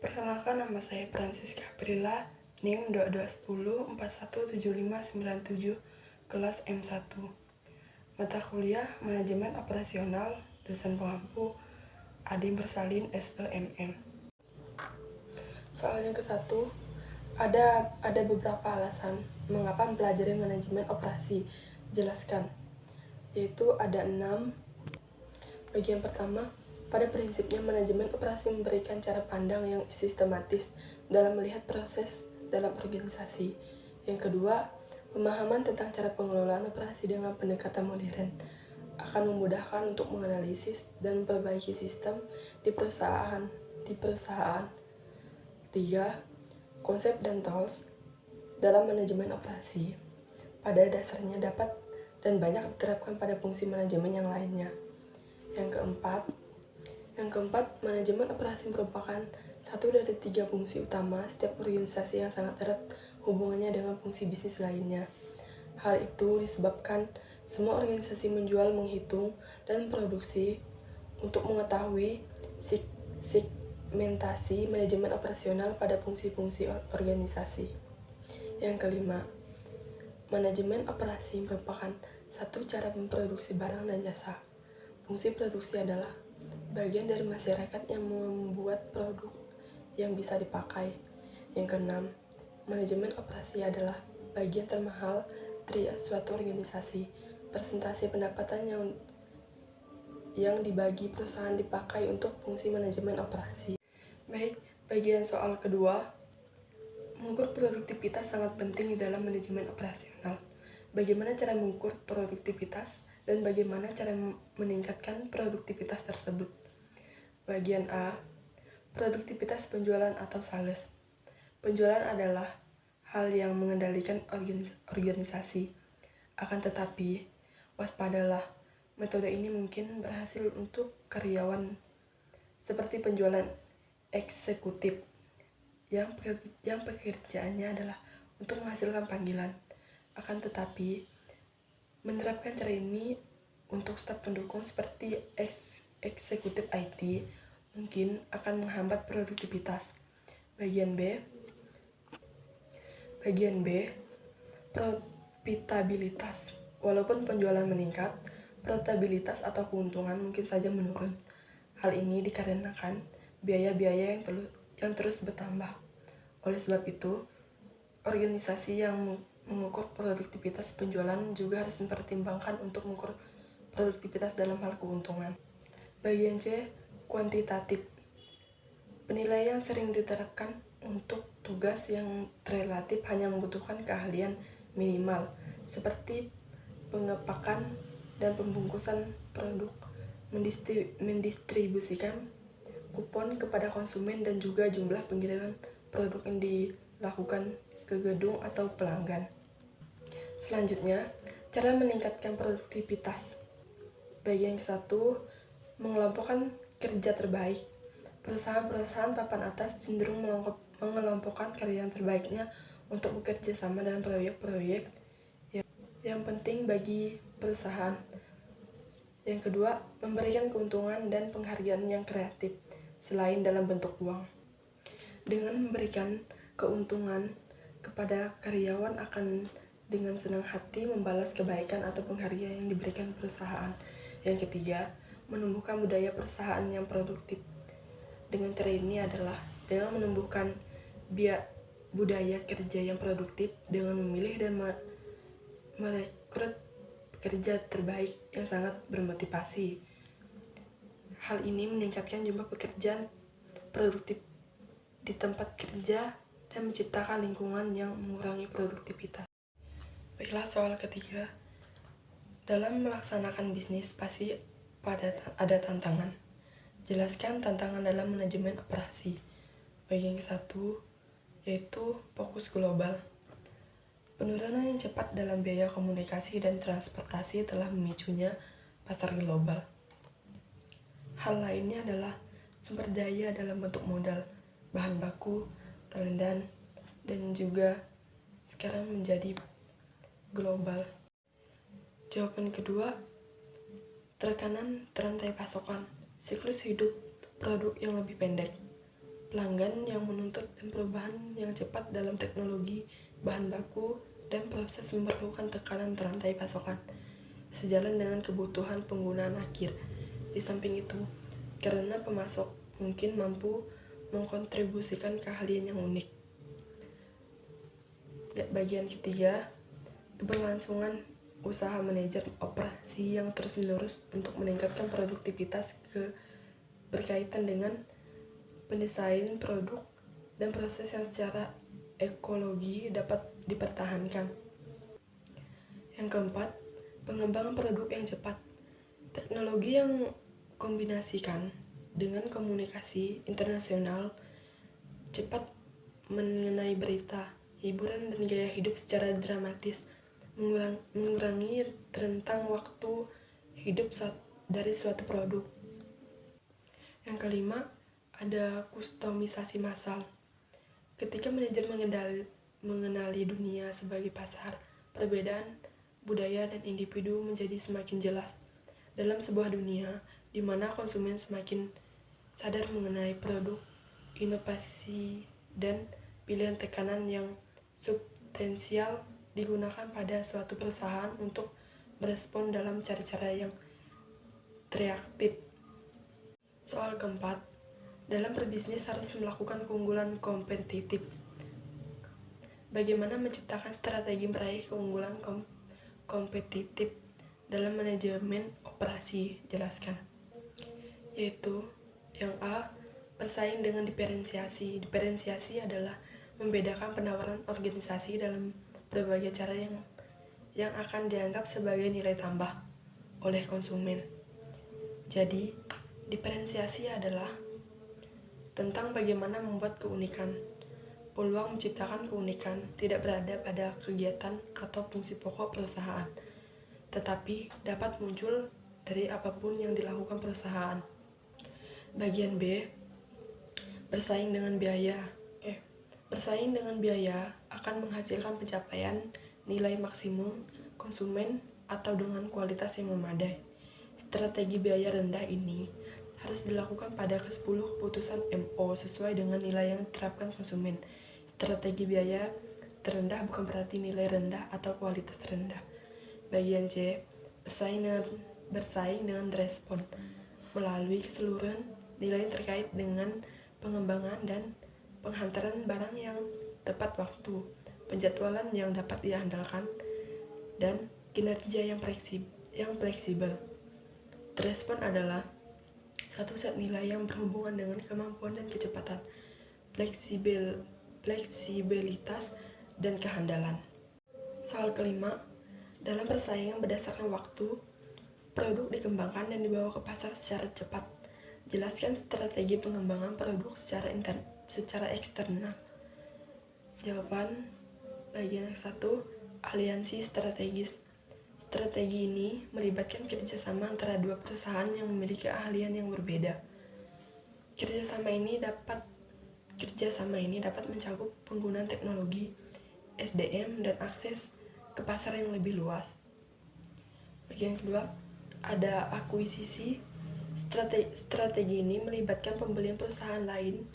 Perkenalkan, nama saya Francisca Aprila, NIM 2210417597, kelas M1. Mata kuliah Manajemen Operasional, dosen pengampu Adi Bersalin SEMM. Soal yang ke-1, ada beberapa alasan mengapa mempelajari manajemen operasi. Jelaskan. Yaitu ada 6. Bagian pertama, pada prinsipnya manajemen operasi memberikan cara pandang yang sistematis dalam melihat proses dalam organisasi. Yang kedua, pemahaman tentang cara pengelolaan operasi dengan pendekatan modern akan memudahkan untuk menganalisis dan memperbaiki sistem di perusahaan. 3. Konsep dan tools dalam manajemen operasi pada dasarnya dapat dan banyak diterapkan pada fungsi manajemen yang lainnya. Yang keempat, manajemen operasi merupakan satu dari 3 fungsi utama setiap organisasi yang sangat erat hubungannya dengan fungsi bisnis lainnya. Hal itu disebabkan semua organisasi menjual, menghitung, dan produksi untuk mengetahui segmentasi manajemen operasional pada fungsi-fungsi organisasi. Yang kelima, manajemen operasi merupakan satu cara memproduksi barang dan jasa. Fungsi produksi adalah bagian dari masyarakat yang membuat produk yang bisa dipakai. Yang keenam, manajemen operasi adalah bagian termahal dari suatu organisasi. Persentase pendapatan yang dibagi perusahaan dipakai untuk fungsi manajemen operasi. Baik, bagian soal kedua, mengukur produktivitas sangat penting di dalam manajemen operasional. Bagaimana cara mengukur produktivitas dan bagaimana cara meningkatkan produktivitas tersebut? Bagian A, produktivitas penjualan atau sales. Penjualan adalah hal yang mengendalikan organisasi. Akan tetapi, waspadalah, metode ini mungkin berhasil untuk karyawan, seperti penjualan eksekutif yang pekerjaannya adalah untuk menghasilkan panggilan. Akan tetapi, menerapkan cara ini untuk staf pendukung seperti eksekutif IT mungkin akan menghambat produktivitas. Bagian B, profitabilitas. Walaupun penjualan meningkat, profitabilitas atau keuntungan mungkin saja menurun. Hal ini dikarenakan biaya-biaya yang terus bertambah. Oleh sebab itu, organisasi yang mengukur produktivitas penjualan juga harus mempertimbangkan untuk mengukur produktivitas dalam hal keuntungan. Bagian C, kuantitatif. Penilaian sering diterapkan untuk tugas yang relatif hanya membutuhkan keahlian minimal, seperti pengepakan dan pembungkusan produk, mendistribusikan kupon kepada konsumen, dan juga jumlah pengiriman produk yang dilakukan ke gedung atau pelanggan. Selanjutnya, cara meningkatkan produktivitas. Bagian ke-1, mengelompokkan kerja terbaik. Perusahaan-perusahaan papan atas cenderung mengelompokkan karyawan terbaiknya untuk bekerja sama dalam proyek-proyek yang penting bagi perusahaan. Yang kedua, memberikan keuntungan dan penghargaan yang kreatif, selain dalam bentuk uang. Dengan memberikan keuntungan kepada karyawan akan dengan senang hati membalas kebaikan atau penghargaan yang diberikan perusahaan. Yang ketiga, menumbuhkan budaya perusahaan yang produktif. Dengan cara ini adalah dengan menumbuhkan budaya kerja yang produktif dengan memilih dan merekrut pekerja terbaik yang sangat bermotivasi. Hal ini meningkatkan jumlah pekerjaan produktif di tempat kerja dan menciptakan lingkungan yang mengurangi produktivitas. Baiklah, soal ketiga. Dalam melaksanakan bisnis pasti ada tantangan. Jelaskan tantangan dalam manajemen operasi. Bagian ke-1 yaitu fokus global. Penurunan yang cepat dalam biaya komunikasi dan transportasi telah memicunya pasar global. Hal lainnya adalah sumber daya dalam bentuk modal, bahan baku, talent, dan juga sekarang menjadi global. Jawaban kedua, tekanan rantai pasokan, siklus hidup produk yang lebih pendek. pelanggan yang menuntut dan perubahan yang cepat dalam teknologi, bahan baku, dan proses memerlukan tekanan rantai pasokan, sejalan dengan kebutuhan penggunaan akhir. Di samping itu, karena pemasok mungkin mampu mengkontribusikan keahlian yang unik. Bagian ketiga, keberlangsungan usaha manajer operasi yang terus-menerus untuk meningkatkan produktivitas berkaitan dengan pendesain produk dan proses yang secara ekologi dapat dipertahankan. Yang keempat, pengembangan produk yang cepat. Teknologi yang kombinasikan dengan komunikasi internasional cepat mengenai berita, hiburan, dan gaya hidup secara dramatis mengurangi rentang waktu hidup dari suatu produk. Yang kelima, ada kustomisasi massal. Ketika manajer mengenali dunia sebagai pasar, perbedaan budaya dan individu menjadi semakin jelas. Dalam sebuah dunia di mana konsumen semakin sadar mengenai produk, inovasi, dan pilihan tekanan yang substansial digunakan pada suatu perusahaan untuk merespon dalam cara-cara yang reaktif. Soal keempat, dalam berbisnis harus melakukan keunggulan kompetitif. Bagaimana menciptakan strategi meraih keunggulan kompetitif dalam manajemen operasi? Jelaskan. Yaitu yang A, bersaing dengan diferensiasi. Diferensiasi adalah membedakan penawaran organisasi dalam berbagai cara yang akan dianggap sebagai nilai tambah oleh konsumen. Jadi, diferensiasi adalah tentang bagaimana membuat keunikan. Peluang menciptakan keunikan tidak berada pada kegiatan atau fungsi pokok perusahaan, tetapi dapat muncul dari apapun yang dilakukan perusahaan. Bagian B, bersaing dengan biaya. Bersaing dengan biaya akan menghasilkan pencapaian nilai maksimum konsumen atau dengan kualitas yang memadai. Strategi biaya rendah ini harus dilakukan pada ke-10 keputusan MO sesuai dengan nilai yang diterapkan konsumen. Strategi biaya terendah bukan berarti nilai rendah atau kualitas rendah. Bagian C, bersaing dengan respon melalui keseluruhan nilai terkait dengan pengembangan dan penghantaran barang yang tepat waktu, penjadwalan yang dapat diandalkan, dan kinerja yang fleksibel. Respon adalah suatu set nilai yang berhubungan dengan kemampuan dan kecepatan, fleksibilitas, dan kehandalan. Soal kelima, dalam persaingan berdasarkan waktu, produk dikembangkan dan dibawa ke pasar secara cepat. Jelaskan strategi pengembangan produk secara eksternal. Jawaban bagian 1, aliansi strategis. Strategi ini melibatkan kerjasama antara dua perusahaan yang memiliki keahlian yang berbeda. Kerjasama ini dapat mencakup penggunaan teknologi, SDM, dan akses ke pasar yang lebih luas. Bagian kedua, ada akuisisi. Strategi ini melibatkan pembelian perusahaan lain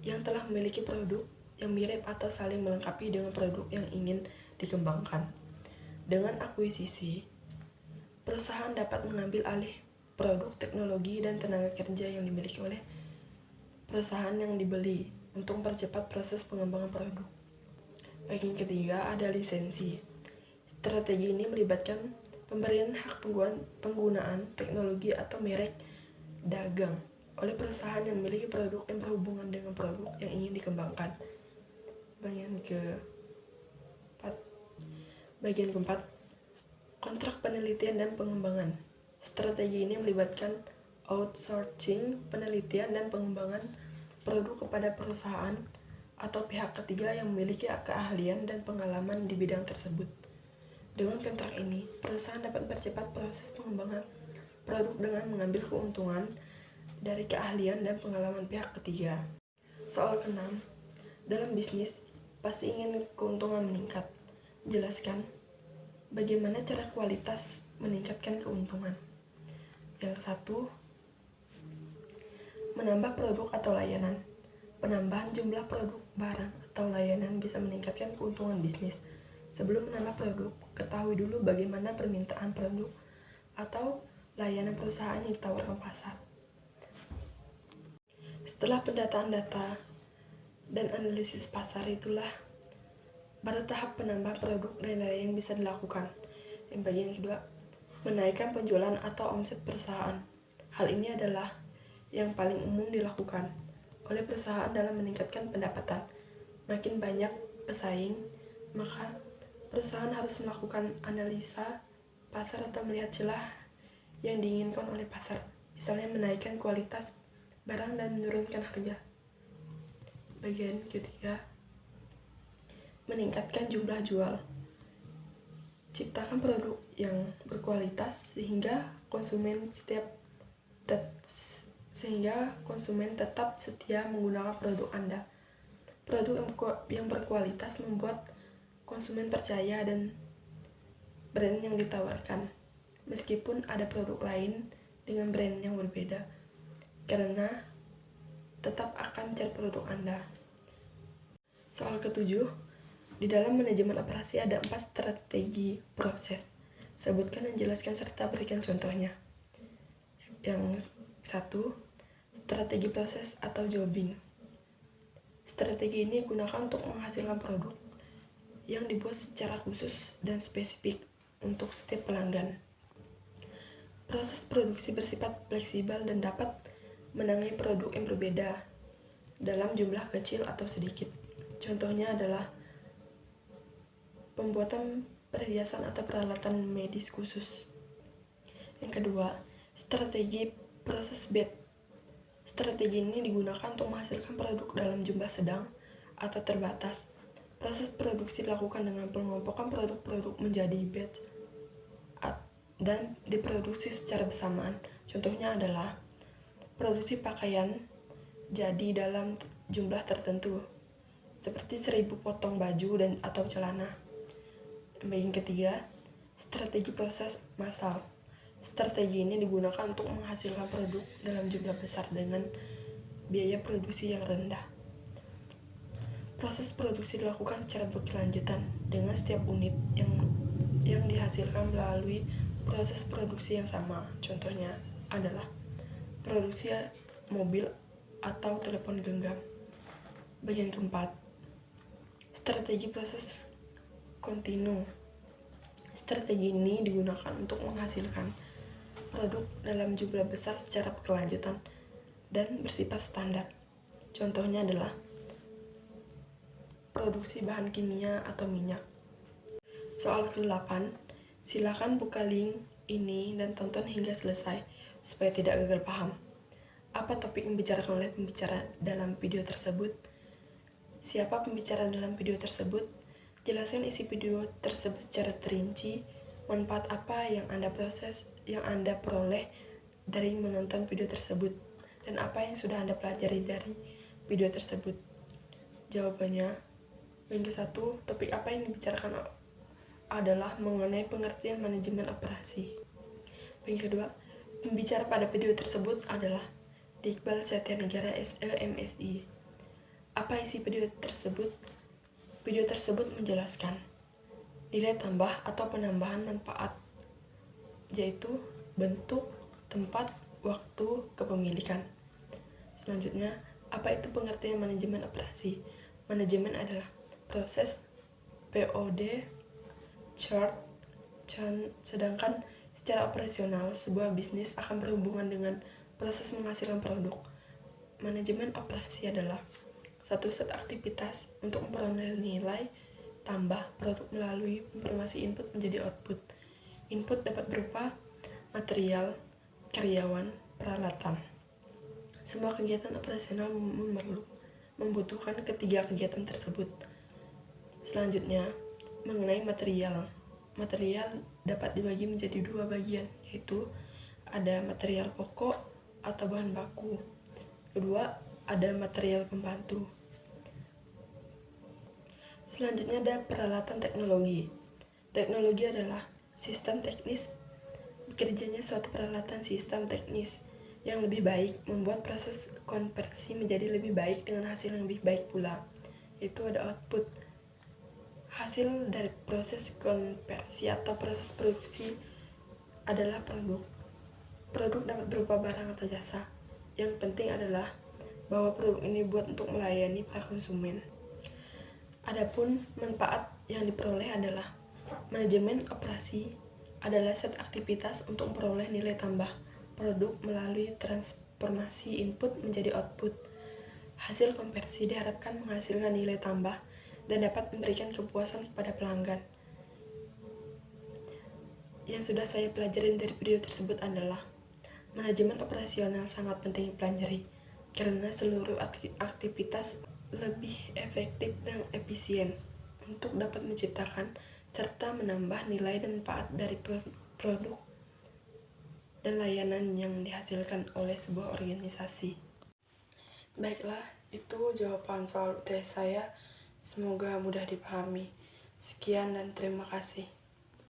yang telah memiliki produk yang mirip atau saling melengkapi dengan produk yang ingin dikembangkan. Dengan akuisisi, perusahaan dapat mengambil alih produk, teknologi, dan tenaga kerja yang dimiliki oleh perusahaan yang dibeli untuk mempercepat proses pengembangan produk. Bagian ketiga, ada lisensi. Strategi ini melibatkan pemberian hak penggunaan teknologi atau merek dagang oleh perusahaan yang memiliki produk yang berhubungan dengan produk yang ingin dikembangkan. Bagian keempat, kontrak penelitian dan pengembangan. Strategi ini melibatkan outsourcing penelitian dan pengembangan produk kepada perusahaan atau pihak ketiga yang memiliki keahlian dan pengalaman di bidang tersebut. Dengan kontrak ini, perusahaan dapat mempercepat proses pengembangan produk dengan mengambil keuntungan dari keahlian dan pengalaman pihak ketiga. Soal ke-6, dalam bisnis pasti ingin keuntungan meningkat. Jelaskan bagaimana cara kualitas meningkatkan keuntungan. Yang 1, menambah produk atau layanan. Penambahan jumlah produk, barang, atau layanan bisa meningkatkan keuntungan bisnis. Sebelum menambah produk, ketahui dulu bagaimana permintaan produk atau layanan perusahaan yang ditawarkan pasar. Setelah pendataan data dan analisis pasar itulah baru tahap penambahan produk dan layanan bisa dilakukan. Yang bagian kedua, menaikkan penjualan atau omset perusahaan. Hal ini adalah yang paling umum dilakukan oleh perusahaan dalam meningkatkan pendapatan. Makin banyak pesaing, maka perusahaan harus melakukan analisa pasar atau melihat celah yang diinginkan oleh pasar. Misalnya menaikkan kualitas barang dan menurunkan harga. Bagian ketiga, meningkatkan jumlah jual. Ciptakan produk yang berkualitas sehingga konsumen tetap setia menggunakan produk Anda. Produk yang berkualitas membuat konsumen percaya dan brand yang ditawarkan, meskipun ada produk lain dengan brand yang berbeda, karena tetap akan mencari produk Anda. Soal ketujuh, di dalam manajemen operasi ada 4 strategi proses. Sebutkan dan jelaskan serta berikan contohnya. Yang 1, strategi proses atau jobbing. Strategi ini digunakan untuk menghasilkan produk yang dibuat secara khusus dan spesifik untuk setiap pelanggan. Proses produksi bersifat fleksibel dan dapat menangani produk yang berbeda dalam jumlah kecil atau sedikit. Contohnya adalah pembuatan perhiasan atau peralatan medis khusus. Yang kedua, strategi proses batch. Strategi ini digunakan untuk menghasilkan produk dalam jumlah sedang atau terbatas. Proses produksi dilakukan dengan pengelompokan produk-produk menjadi batch dan diproduksi secara bersamaan. Contohnya adalah produksi pakaian jadi dalam jumlah tertentu, seperti 1000 potong baju dan atau celana. Bagian ketiga, strategi proses massal. Strategi ini digunakan untuk menghasilkan produk dalam jumlah besar dengan biaya produksi yang rendah. Proses produksi dilakukan secara berkelanjutan dengan setiap unit yang dihasilkan melalui proses produksi yang sama. Contohnya adalah produksi mobil atau telepon genggam. Bagian keempat, strategi proses kontinu. Strategi ini digunakan untuk menghasilkan produk dalam jumlah besar secara berkelanjutan dan bersifat standar. Contohnya adalah produksi bahan kimia atau minyak. Soal ke-8, silakan buka link ini dan tonton hingga selesai supaya tidak gagal paham. Apa topik yang dibicarakan oleh pembicara dalam video tersebut? Siapa pembicara dalam video tersebut? Jelaskan isi video tersebut secara terinci. Manfaat apa yang Anda peroleh dari menonton video tersebut, dan apa yang sudah Anda pelajari dari video tersebut? Jawabannya, yang ke-1, topik apa yang dibicarakan adalah mengenai pengertian manajemen operasi. Yang kedua, pembicara pada video tersebut adalah Iqbal Satyanegara SE/MSI. Apa isi video tersebut? Video tersebut menjelaskan nilai tambah atau penambahan manfaat, yaitu bentuk, tempat, waktu, kepemilikan. Selanjutnya, apa itu pengertian manajemen operasi? Manajemen adalah proses POD, chart, sedangkan secara operasional sebuah bisnis akan berhubungan dengan proses menghasilkan produk. Manajemen operasi adalah satu set aktivitas untuk memperoleh nilai tambah produk melalui informasi input menjadi output. Input dapat berupa material, karyawan, peralatan. Semua kegiatan operasional membutuhkan ketiga kegiatan tersebut. Selanjutnya, mengenai material. Material dapat dibagi menjadi 2 bagian, yaitu ada material pokok atau bahan baku. Kedua, ada material pembantu. Selanjutnya ada peralatan teknologi. Teknologi adalah sistem teknis, bekerjanya suatu peralatan sistem teknis yang lebih baik, membuat proses konversi menjadi lebih baik dengan hasil yang lebih baik pula. Itu ada output. Hasil dari proses konversi atau proses produksi adalah produk. Produk dapat berupa barang atau jasa. Yang penting adalah bahwa produk ini buat untuk melayani para konsumen. Adapun manfaat yang diperoleh adalah manajemen operasi adalah set aktivitas untuk memperoleh nilai tambah produk melalui transformasi input menjadi output. Hasil konversi diharapkan menghasilkan nilai tambah dan dapat memberikan kepuasan kepada pelanggan. Yang sudah saya pelajari dari video tersebut adalah manajemen operasional sangat penting dipelajari karena seluruh aktivitas lebih efektif dan efisien untuk dapat menciptakan serta menambah nilai dan manfaat dari produk dan layanan yang dihasilkan oleh sebuah organisasi. Baiklah, itu jawaban soal UTS saya. Semoga mudah dipahami. Sekian dan terima kasih.